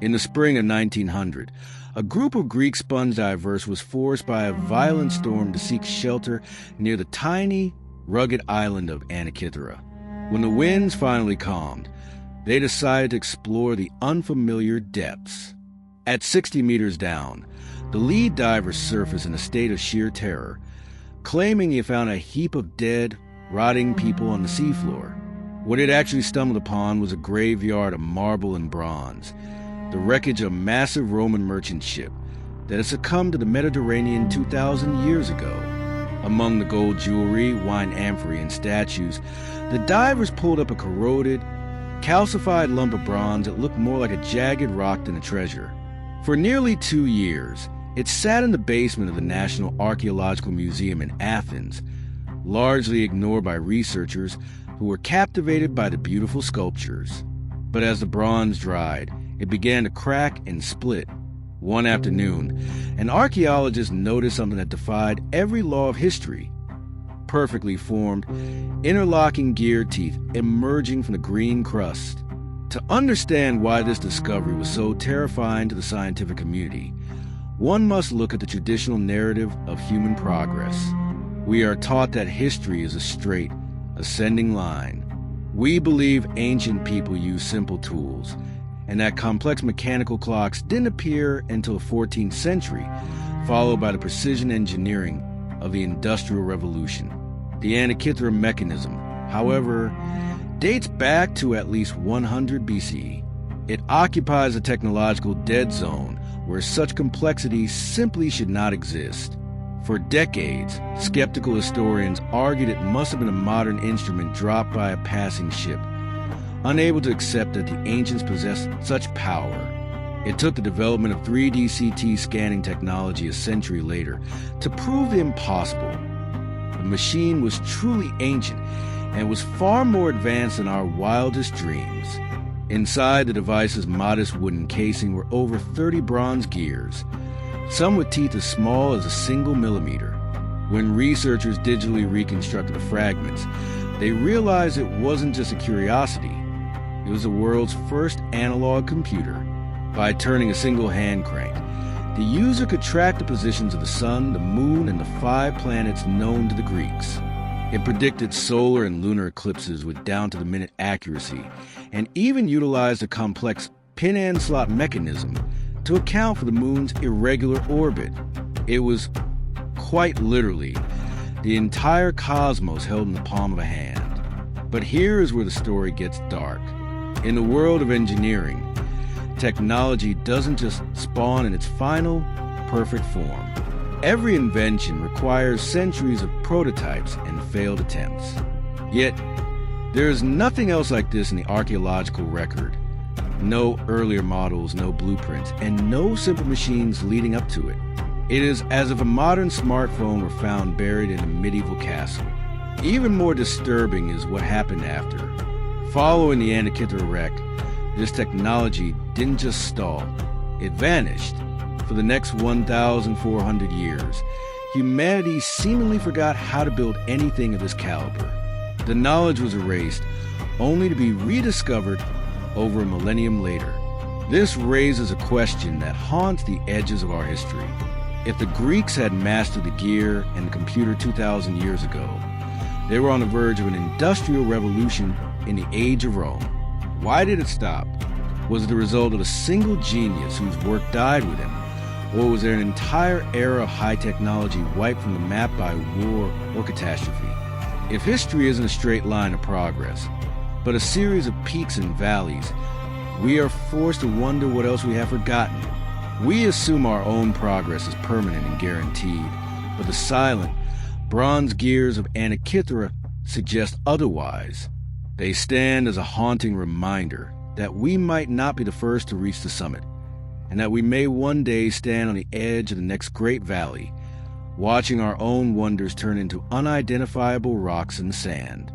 In the spring of 1900, a group of Greek sponge divers was forced by a violent storm to seek shelter near the tiny, rugged island of Anikythera. When the winds finally calmed, they decided to explore the unfamiliar depths. At 60 meters down, the lead diver surfaced in a state of sheer terror, claiming he found a heap of dead, rotting people on the seafloor. What it actually stumbled upon was a graveyard of marble and bronze, the wreckage of a massive Roman merchant ship that had succumbed to the Mediterranean 2,000 years ago. Among the gold jewelry, wine amphorae, and statues, the divers pulled up a corroded, calcified lump of bronze that looked more like a jagged rock than a treasure. For nearly 2 years, it sat in the basement of the National Archaeological Museum in Athens, largely ignored by researchers who were captivated by the beautiful sculptures. But as the bronze dried, it began to crack and split. One afternoon, an archaeologist noticed something that defied every law of history. Perfectly formed, interlocking gear teeth emerging from the green crust. To understand why this discovery was so terrifying to the scientific community, one must look at the traditional narrative of human progress. We are taught that history is a straight, ascending line. We believe ancient people used simple tools, and that complex mechanical clocks didn't appear until the 14th century, followed by the precision engineering of the Industrial Revolution. The Antikythera Mechanism, however, dates back to at least 100 BCE. It occupies a technological dead zone where such complexity simply should not exist. For decades, skeptical historians argued it must have been a modern instrument dropped by a passing ship, unable to accept that the ancients possessed such power. It took the development of 3D CT scanning technology a century later to prove the impossible. The machine was truly ancient and was far more advanced than our wildest dreams. Inside the device's modest wooden casing were over 30 bronze gears, some with teeth as small as a single millimeter. When researchers digitally reconstructed the fragments, they realized it wasn't just a curiosity. It was the world's first analog computer. By turning a single hand crank, the user could track the positions of the sun, the moon, and the 5 planets known to the Greeks. It predicted solar and lunar eclipses with down-to-the-minute accuracy, and even utilized a complex pin-and-slot mechanism to account for the moon's irregular orbit. It was, quite literally, the entire cosmos held in the palm of a hand. But here is where the story gets dark. In the world of engineering, technology doesn't just spawn in its final, perfect form. Every invention requires centuries of prototypes and failed attempts. Yet, there is nothing else like this in the archaeological record. No earlier models, no blueprints, and no simple machines leading up to it. It is as if a modern smartphone were found buried in a medieval castle. Even more disturbing is what happened after. Following the Anikythera wreck, this technology didn't just stall, it vanished. For the next 1,400 years, humanity seemingly forgot how to build anything of this caliber. The knowledge was erased, only to be rediscovered over a millennium later. This raises a question that haunts the edges of our history. If the Greeks had mastered the gear and the computer 2,000 years ago, they were on the verge of an industrial revolution in the age of Rome. Why did it stop? Was it the result of a single genius whose work died with him? Or was there an entire era of high technology wiped from the map by war or catastrophe? If history isn't a straight line of progress, but a series of peaks and valleys, we are forced to wonder what else we have forgotten. We assume our own progress is permanent and guaranteed, but the silent, bronze gears of Anikythera suggest otherwise. They stand as a haunting reminder that we might not be the first to reach the summit, and that we may one day stand on the edge of the next great valley, watching our own wonders turn into unidentifiable rocks in the sand.